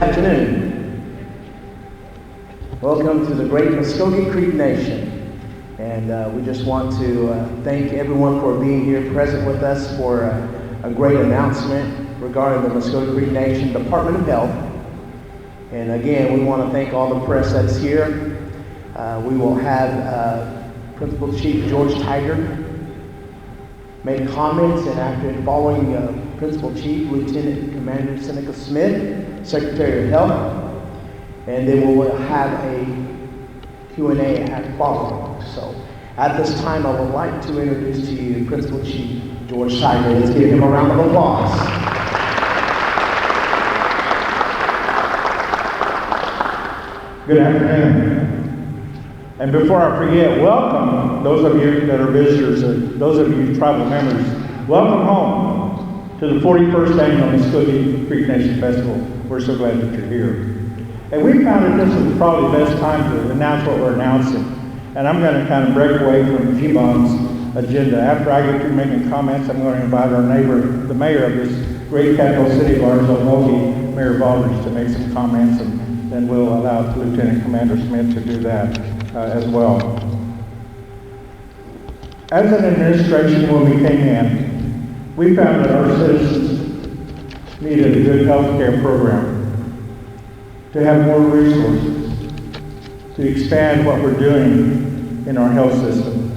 Afternoon. Welcome to the great Muskogee Creek Nation. And we just want to thank everyone for being here present with us for a great announcement regarding the Muskogee Creek Nation Department of Health. And again, we want to thank all the press that's here. We will have Principal Chief George Tiger make comments, and after following Principal Chief Lieutenant Commander Seneca Smith, Secretary of Health, and then we will have a Q&A at following. So at this time, I would like to introduce to you Principal Chief George Tiger. Let's give him a round of applause. Good afternoon. And before I forget, welcome those of you that are visitors, those of you tribal members, welcome home to the 41st Annual Muskogee Creek Nation Festival. We're so glad that you're here. And we found that this was probably the best time to announce what we're announcing. And I'm going to kind of break away from G-Bomb's agenda. After I get through making comments, I'm going to invite our neighbor, the mayor of this great capital city of ours, Okmulgee, Mayor Baldridge, to make some comments, and then we'll allow Lieutenant Commander Smith to do that as well. As an administration, when we came in, we found that our citizens needed a good health care program, to have more resources, to expand what we're doing in our health system.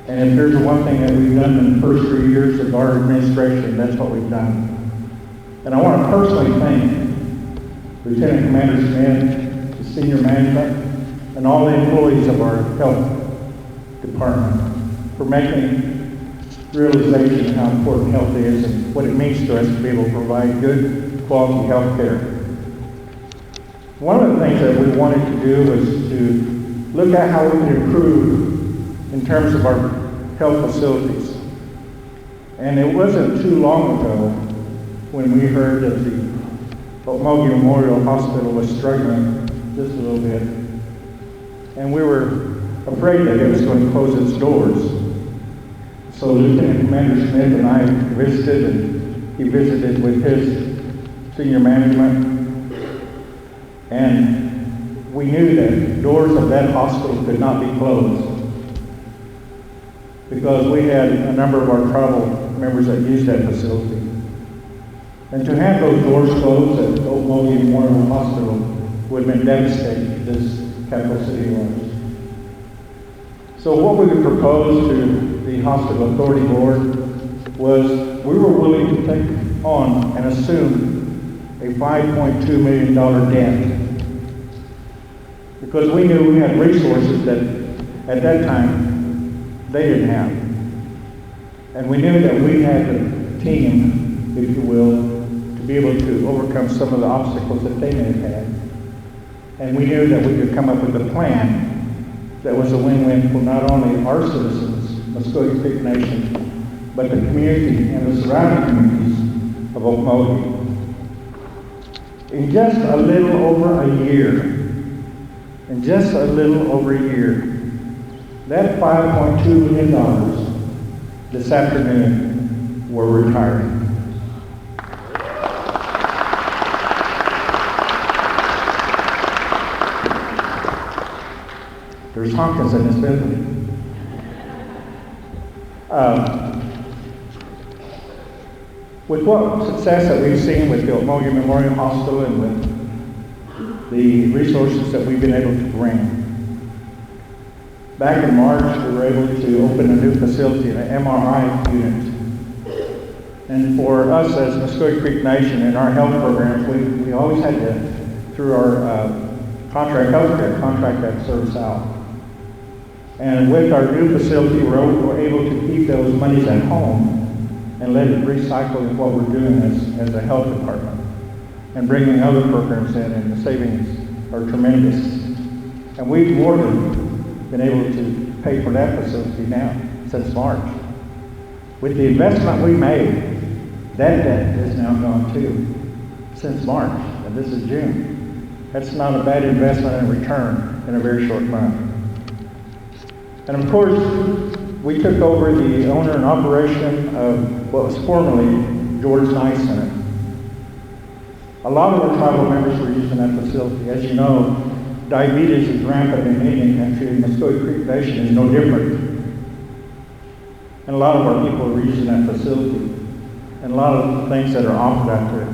And if there's one thing that we've done in the first 3 years of our administration, that's what we've done. And I want to personally thank Lieutenant Commander Smith, the senior management, and all the employees of our health department for making realization of how important health is and what it means to us to be able to provide good quality health care. One of the things that we wanted to do was to look at how we could improve in terms of our health facilities. And it wasn't too long ago when we heard that the Okmulgee Memorial Hospital was struggling just a little bit. And we were afraid that it was going to close its doors. So Lieutenant Commander Smith and I visited, and he visited with his senior management. And we knew that doors of that hospital could not be closed, because we had a number of our tribal members that used that facility. And to have those doors closed at Okmulgee Memorial Hospital would have been devastating to this capital city of ours. So what we would propose to the Hospital Authority Board was we were willing to take on and assume a $5.2 million debt, because we knew we had resources that at that time they didn't have. And we knew that we had the team, if you will, to be able to overcome some of the obstacles that they may have had. And we knew that we could come up with a plan that was a win-win for not only our citizens, Muskogee Creek Nation, but the community and the surrounding communities of Okmulgee. In just a little over a year, that $5.2 million this afternoon we're retiring. There's Hawkins in this building. With what success that we've seen with the Okmulgee Memorial Hospital and with the resources that we've been able to bring, back in March we were able to open a new facility, an MRI unit. And for us as Muskogee Creek Nation and our health programs, we always had to, through our healthcare contract that service out. And with our new facility, we're able to keep those monies at home and let it recycle in what we're doing as a health department. And bringing other programs in, and the savings are tremendous. And we've more than been able to pay for that facility now since March. With the investment we made, that debt is now gone too, since March, and this is June. That's not a bad investment in return in a very short time. And of course, we took over the owner and operation of what was formerly George Nye Center. A lot of our tribal members were using that facility. As you know, diabetes is rampant in Indian country, and Muskogee Creek Nation is no different. And a lot of our people are using that facility. And a lot of the things that are offered out there,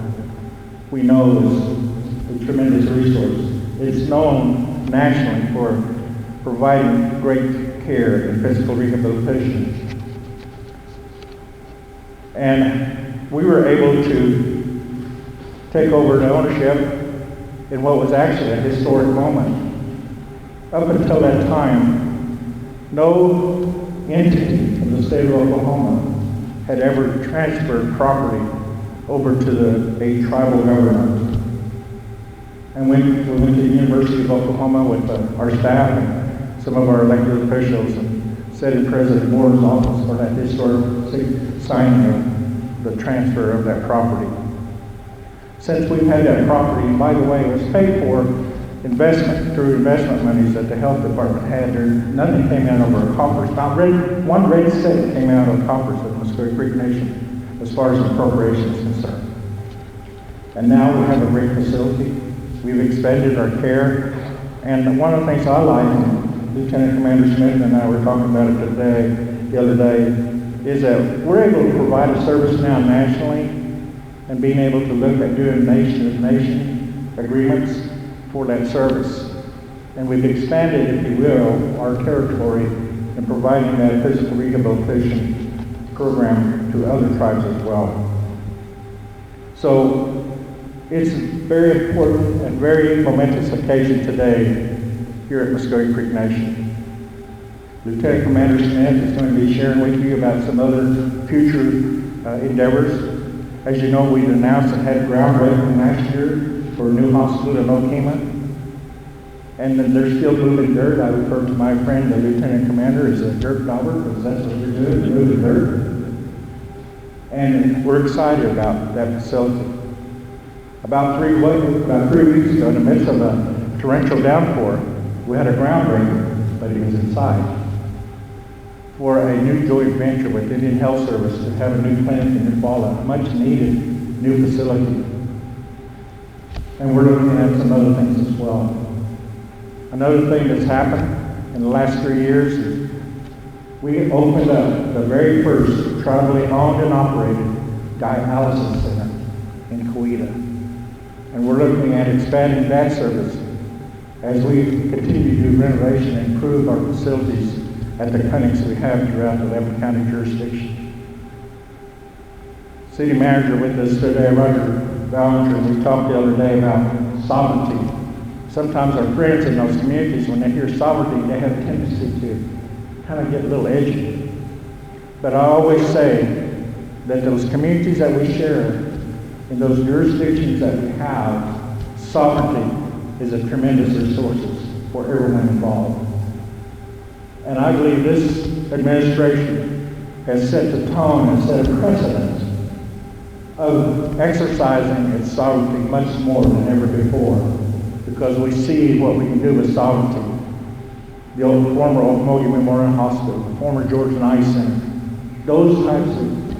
we know is a tremendous resource. It's known nationally for providing great care and physical rehabilitation. And we were able to take over the ownership in what was actually a historic moment. Up until that time, no entity of the state of Oklahoma had ever transferred property over to a tribal government. And we went to the University of Oklahoma with our staff and some of our elected officials and sat in President Moore's office for that historic signing of the transfer of that property. Since we've had that property, by the way, it was paid for through investment monies that the health department had. Nothing came out of our coffers. Not one red cent came out of the coffers of the Muskogee Creek Nation as far as appropriation is concerned. And now we have a great facility. We've expanded our care. And one of the things I like, and Lieutenant Commander Smith and I were talking about it the other day, is that we're able to provide a service now nationally and being able to look at doing nation-to-nation agreements for that service. And we've expanded, if you will, our territory in providing that physical rehabilitation program to other tribes as well. So it's a very important and very momentous occasion today here at Muskogee Creek Nation. Lieutenant Commander Smith is going to be sharing with you about some other future endeavors. As you know, we've announced and had groundbreaking last year for a new hospital in Okmulgee. And then they're still moving dirt. I refer to my friend, the Lieutenant Commander, as a dirt dauber, because that's what we're doing, moving dirt. And we're excited about that facility. About 3 weeks ago, in the midst of a torrential downpour, we had a groundbreaker, but it was inside, for a new joint venture with Indian Health Service to have a new clinic in Eufaula, a much needed new facility. And we're looking at some other things as well. Another thing that's happened in the last 3 years is we opened up the very first tribally owned and operated dialysis center in Coweta. And we're looking at expanding that service as we continue to do renovation and improve our facilities at the clinics we have throughout the 11 county jurisdiction. City manager with us today, Roger Ballinger, we talked the other day about sovereignty. Sometimes our friends in those communities, when they hear sovereignty, they have a tendency to kind of get a little edgy. But I always say that those communities that we share, in those jurisdictions that we have, sovereignty is a tremendous resource for everyone involved. And I believe this administration has set the tone and set a precedent of exercising its sovereignty much more than ever before, because we see what we can do with sovereignty. The old former Okmulgee Memorial Hospital, the former George and Ice Center, those types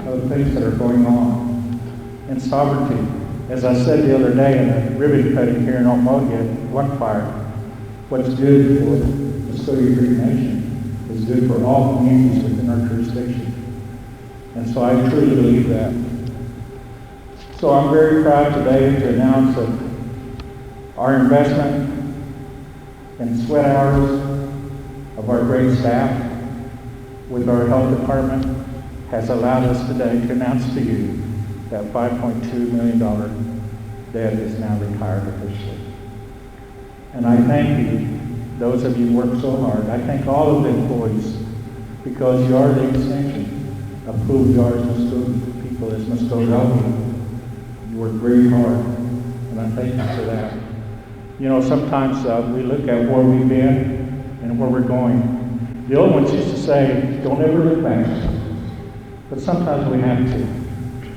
of things that are going on. And sovereignty, as I said the other day in a ribbon cutting here in Okmulgee at One Fire, what's good for the Muskogee Creek Nation is good for all communities within our jurisdiction. And so I truly believe that. So I'm very proud today to announce that our investment and sweat hours of our great staff with our health department has allowed us today to announce to you that $5.2 million debt is now retired officially. And I thank you, those of you who worked so hard. I thank all of the employees, because you are the extension of who we are as Muskogee people, as Muskogee. You work very hard, and I thank you for that. You know, sometimes we look at where we've been and where we're going. The old ones used to say, don't ever look back. But sometimes we have to.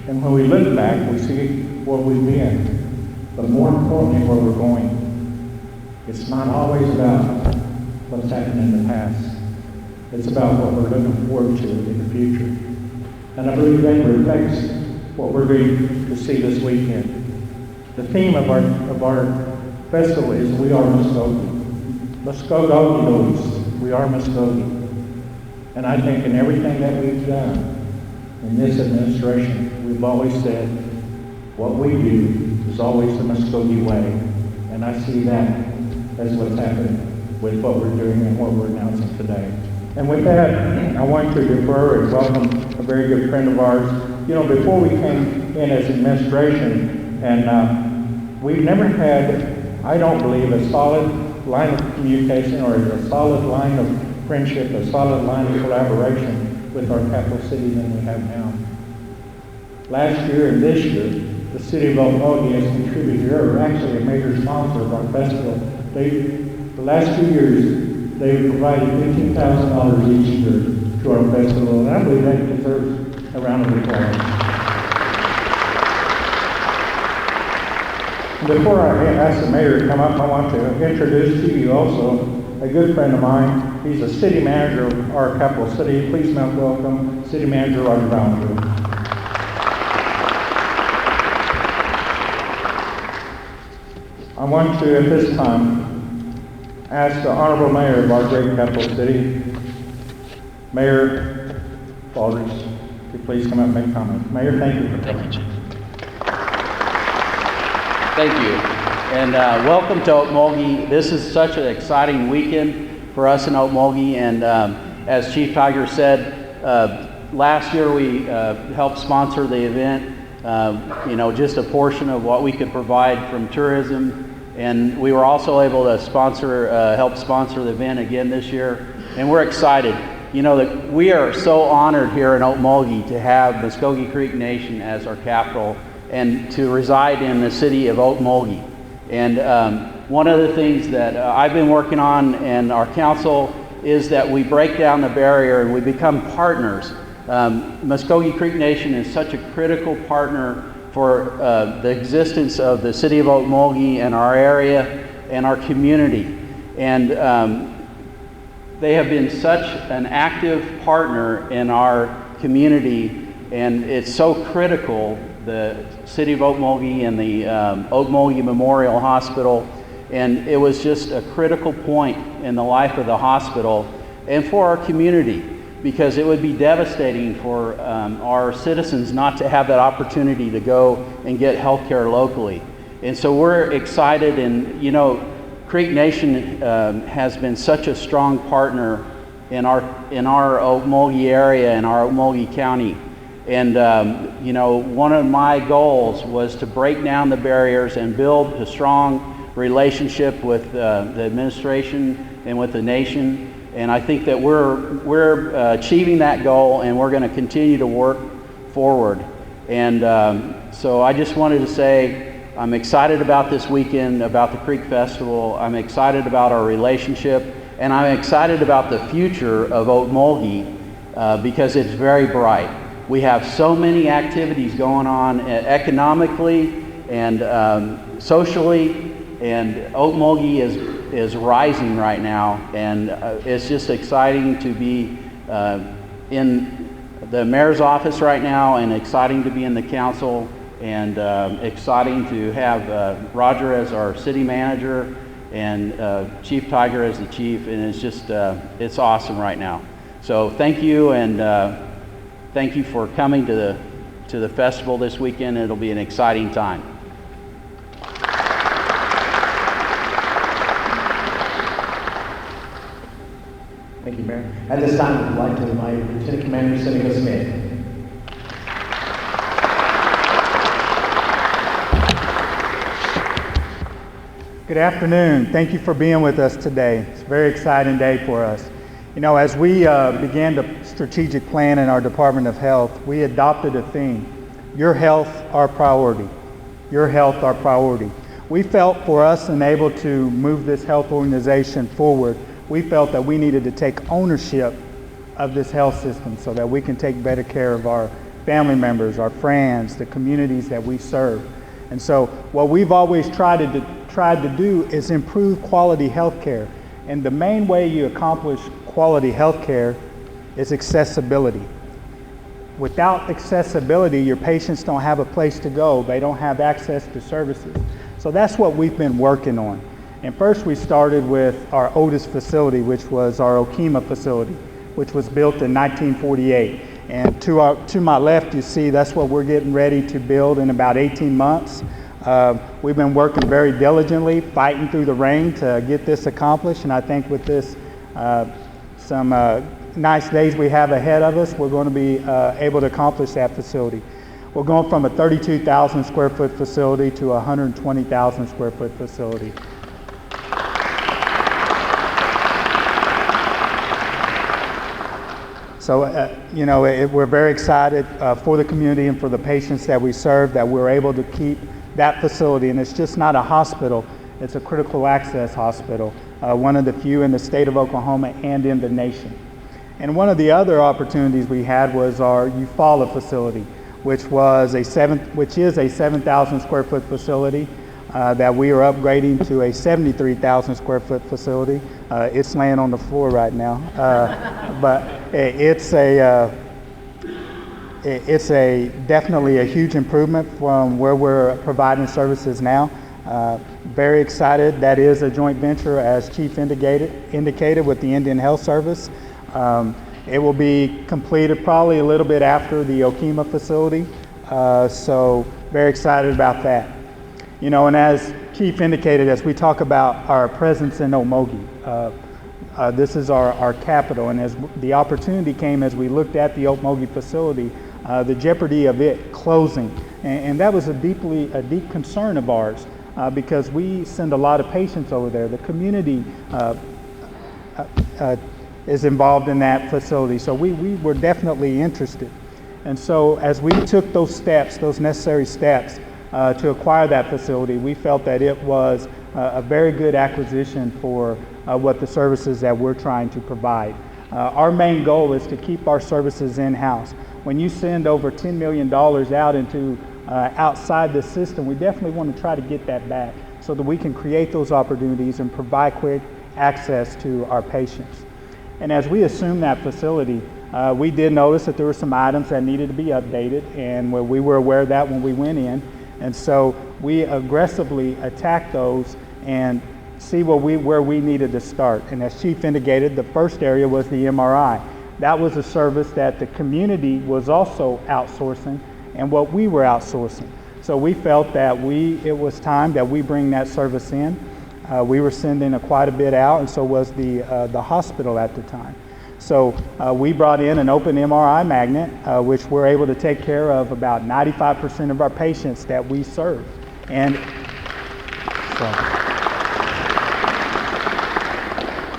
And when we look back, we see where we've been. But more importantly, where we're going. It's not always about what's happened in the past. It's about what we're looking forward to in the future. And I believe that reflects what we're going to see this weekend. The theme of our festival is We Are Muskogee. Muskogees, we are Muskogee. And I think in everything that we've done in this administration, we've always said what we do is always the Muskogee way. And I see that as what's happening with what we're doing and what we're announcing today. And with that, I want to defer and welcome a very good friend of ours. You know, before we came in as administration, and we've never had, I don't believe, a solid line of communication or a solid line of friendship, a solid line of collaboration with our capital city than we have now. Last year and this year, the city of Okmulgee has contributed, or actually a major sponsor of our festival. The last 2 years, they've provided $15,000 each year to our festival, and I believe that deserves a round of applause. And before I ask the mayor to come up, I want to introduce to you also a good friend of mine. He's a city manager of our capital city. Please welcome City Manager Roger Ballinger. I want to, at this time, ask the Honorable Mayor of our great capital city, Mayor Baldridge, to please come up and make comments. Mayor, thank you for coming. Thank you, Chief. Thank you. And welcome to Okmulgee. This is such an exciting weekend for us in Okmulgee. And as Chief Tiger said, last year we helped sponsor the event. You know, just a portion of what we could provide from tourism. And we were also able to help sponsor the event again this year. And we're excited. You know, that we are so honored here in Okmulgee to have Muskogee Creek Nation as our capital and to reside in the city of Okmulgee. And one of the things that I've been working on and our council is that we break down the barrier and we become partners. Muskogee Creek Nation is such a critical partner for the existence of the city of Okmulgee and our area and our community. And they have been such an active partner in our community, and it's so critical, the city of Okmulgee and the Okmulgee Memorial Hospital, and it was just a critical point in the life of the hospital and for our community, because it would be devastating for our citizens not to have that opportunity to go and get health care locally. And so we're excited, and you know, Creek Nation has been such a strong partner in our Okmulgee area and our Okmulgee County. And you know, one of my goals was to break down the barriers and build a strong relationship with the administration and with the nation. And I think that we're achieving that goal, and we're going to continue to work forward. And so I just wanted to say I'm excited about this weekend, about the Creek Festival. I'm excited about our relationship, and I'm excited about the future of Okmulgee because it's very bright. We have so many activities going on economically and socially, and Okmulgee is rising right now, and it's just exciting to be in the mayor's office right now, and exciting to be in the council, and exciting to have Roger as our city manager and Chief Tiger as the chief, and it's just it's awesome right now. So thank you, and thank you for coming to the festival this weekend. It'll be an exciting time. Thank you, Mayor. At this time, I'd like to invite Lieutenant Commander Seneca Smith. Good afternoon. Thank you for being with us today. It's a very exciting day for us. You know, as we began the strategic plan in our Department of Health, we adopted a theme: your health, our priority. Your health, our priority. We felt for us and able to move this health organization forward, we felt that we needed to take ownership of this health system so that we can take better care of our family members, our friends, the communities that we serve. And so what we've always tried to do is improve quality health care. And the main way you accomplish quality health care is accessibility. without accessibility, your patients don't have a place to go. They don't have access to services. So that's what we've been working on. And first we started with our oldest facility, which was our Okmulgee facility, which was built in 1948. And to my left, you see that's what we're getting ready to build in about 18 months. We've been working very diligently, fighting through the rain to get this accomplished. And I think with this, some nice days we have ahead of us, we're going to be able to accomplish that facility. We're going from a 32,000 square foot facility to a 120,000 square foot facility. So, we're very excited for the community and for the patients that we serve that we're able to keep that facility. And it's just not a hospital, it's a critical access hospital, one of the few in the state of Oklahoma and in the nation. And one of the other opportunities we had was our Eufaula facility, which is a 7,000 square foot facility that we are upgrading to a 73,000 square foot facility. It's laying on the floor right now, but it's definitely a huge improvement from where we're providing services now. Very excited. That is a joint venture, as Chief indicated, with the Indian Health Service. It will be completed probably a little bit after the Okmulgee facility, so very excited about that. And as Chief indicated, as we talk about our presence in Okmulgee, this is our capital, and as the opportunity came as we looked at the Okmulgee facility, the jeopardy of it closing, and that was a deep concern of ours, because we send a lot of patients over there. The community is involved in that facility, so we were definitely interested. And so as we took those necessary steps to acquire that facility, we felt that it was a very good acquisition for what the services that we're trying to provide. Our main goal is to keep our services in-house. When you send over $10 million out into outside the system, we definitely want to try to get that back so that we can create those opportunities and provide quick access to our patients. And as we assumed that facility, we did notice that there were some items that needed to be updated, and we were aware of that when we went in. And so we aggressively attacked those and see where we needed to start. And as Chief indicated, the first area was the MRI. That was a service that the community was also outsourcing and what we were outsourcing. So we felt that it was time that we bring that service in. We were sending quite a bit out, and so was the hospital at the time. So we brought in an open MRI magnet, which we're able to take care of about 95% of our patients that we serve. And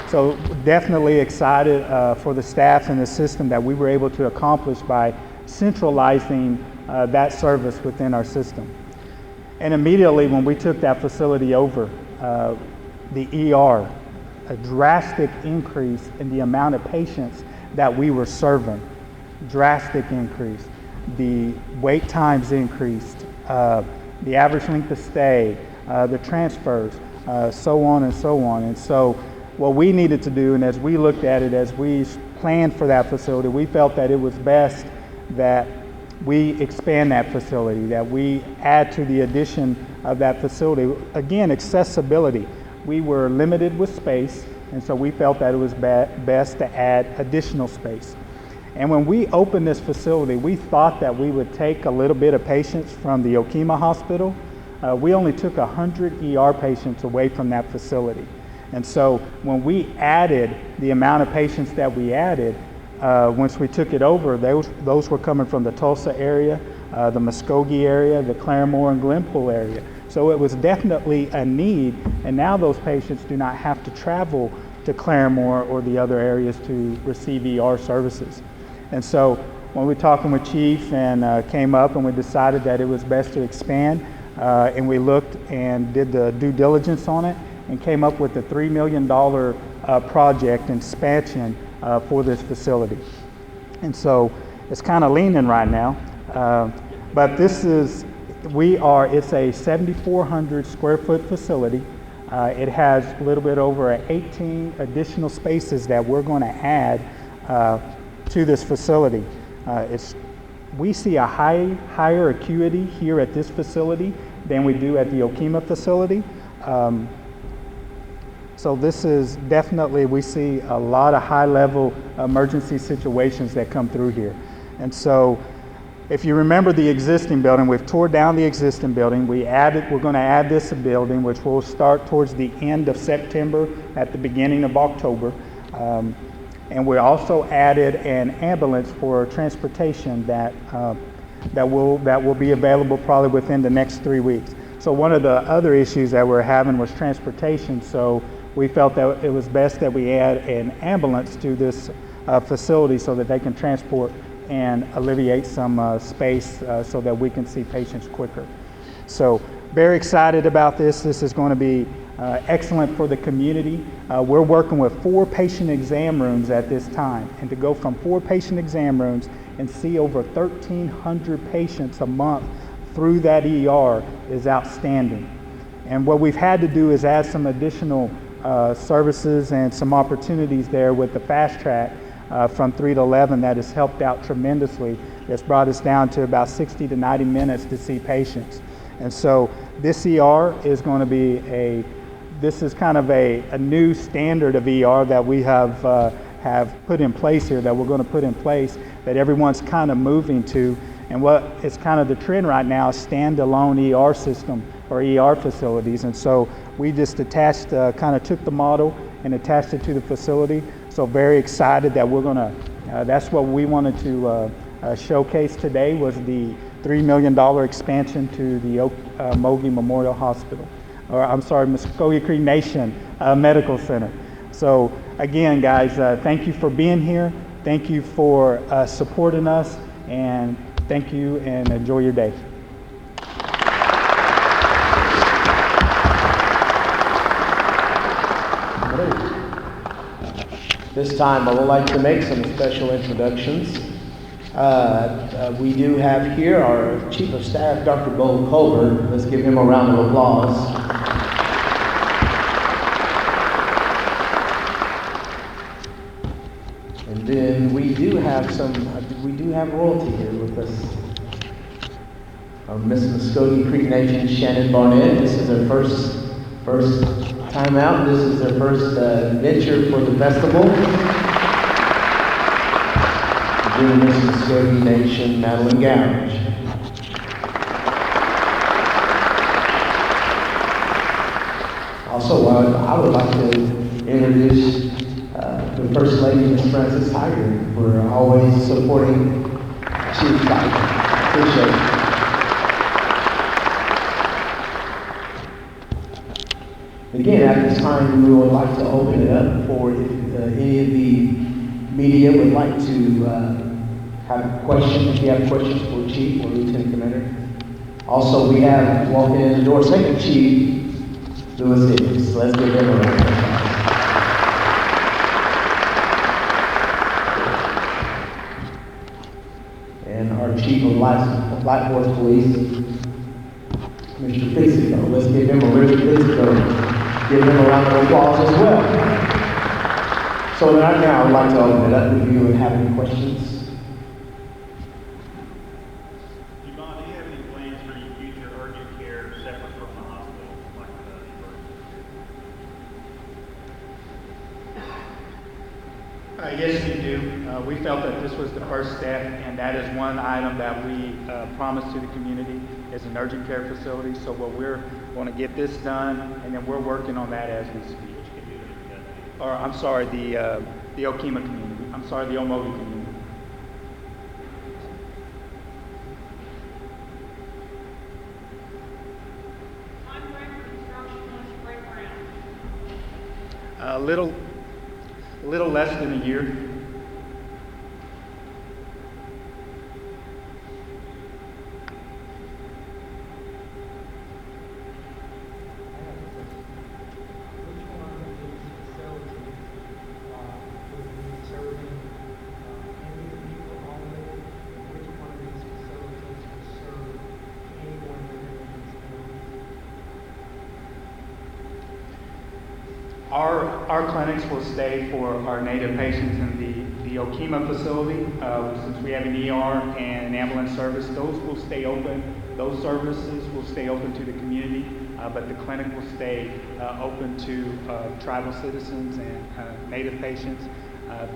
so definitely excited for the staff and the system that we were able to accomplish by centralizing that service within our system. And immediately when we took that facility over, the ER, a drastic increase in the amount of patients that we were serving, drastic increase. The wait times increased, the average length of stay, the transfers, so on and so on. And so what we needed to do, and as we looked at it, as we planned for that facility, we felt that it was best that we expand that facility, that we add to the addition of that facility. Again, accessibility. We were limited with space, and so we felt that it was best to add additional space. And when we opened this facility, we thought that we would take a little bit of patients from the Okmulgee Hospital. We only took 100 ER patients away from that facility. And so when we added the amount of patients that we added, once we took it over, those were coming from the Tulsa area, the Muskogee area, the Claremore and Glenpool area. So it was definitely a need, and now those patients do not have to travel to Claremore or the other areas to receive ER services. And so when we were talking with Chief and came up and we decided that it was best to expand, and we looked and did the due diligence on it and came up with a $3 million project expansion for this facility. And so it's kind of leaning right now, but it's a 7,400 square foot facility. It has a little bit over 18 additional spaces that we're going to add to this facility. It's we see a higher acuity here at this facility than we do at the Okmulgee facility. So this is definitely, we see a lot of high-level emergency situations that come through here. And so if you remember the existing building, we've tore down the existing building. We're going to add this building, which will start towards the end of September, at the beginning of October. And we also added an ambulance for transportation that will be available probably within the next 3 weeks. So one of the other issues that we're having was transportation. So we felt that it was best that we add an ambulance to this facility so that they can transport and alleviate some space so that we can see patients quicker. So very excited about this. This is going to be excellent for the community. We're working with 4 patient exam rooms at this time, and to go from 4 patient exam rooms and see over 1,300 patients a month through that ER is outstanding. And what we've had to do is add some additional services and some opportunities there with the fast track from 3 to 11 that has helped out tremendously. It's brought us down to about 60 to 90 minutes to see patients. And so this ER is going to be this is kind of a new standard of ER that we have put in place here, that we're going to put in place, that everyone's kind of moving to. And what is kind of the trend right now is standalone ER system or ER facilities. And so we just attached, kind of took the model and attached it to the facility. So very excited that we're going to, that's what we wanted to showcase today, was the $3 million expansion to the Okmulgee Memorial Hospital, or I'm sorry, Muscogee Creek Nation Medical Center. So again, guys, thank you for being here. Thank you for supporting us, and thank you, and enjoy your day. This time I would like to make some special introductions. We do have here our Chief of Staff, Dr. Bo Colbert. Let's give him a round of applause. And then we do have royalty here with us. Miss Muscogee Creek Nation, Shannon Barnett. This is her first time out. This is her first venture for the festival. Then Miss Muscogee Nation, Madeline Gouge. Also, I would like to introduce the First Lady, Miss Frances Tiger, for always supporting Chief Tiger. Appreciate it. Again, at this time, we would like to open it up for if any of the media would like to have questions. If you have questions for Chief or Lieutenant Commander. Also, we have walking in the door, Second Chief Lewis Hicks. Let's give him a round of applause. And our Chief of Light Horse Police, Mr. Pizzico. Let's give him a Richard Pizzico. Give him a round of applause as well. So right now, I'd like to open it up if you have any questions. Yvonne, do you have any plans for your future urgent care separate from the hospital, like the Yes, we do. We felt that this was the first step, and that is one item that we promised to the community, is an urgent care facility. So what we're going to get this done, and then we're working on that as we speak. Or I'm sorry, the Okmulgee community. I'm sorry, the Okmulgee community. Time frame for construction on this break ground? A little less than a year. Our clinics will stay for our native patients in the The Okmulgee facility, since we have an ER and an ambulance service, those will stay open. Those services will stay open to the community, but the clinic will stay open to tribal citizens and Native patients.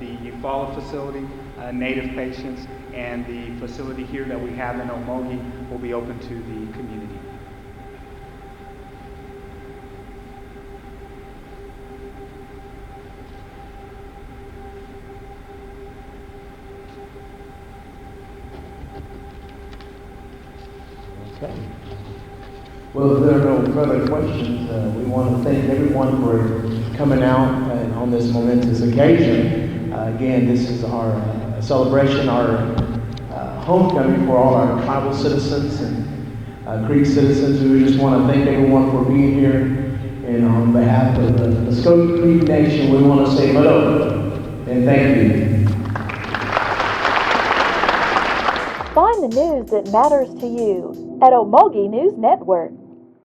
The Eufaula facility, Native patients, and the facility here that we have in Okmulgee will be open to the community. Okay. Well, if there are no further questions, we want to thank everyone for coming out on this momentous occasion. Again, this is our celebration, our homecoming for all our tribal citizens and Creek citizens. We just want to thank everyone for being here. And on behalf of the Muskogee Creek Nation, we want to say hello and thank you. Find the news that matters to you at Okmulgee News Network.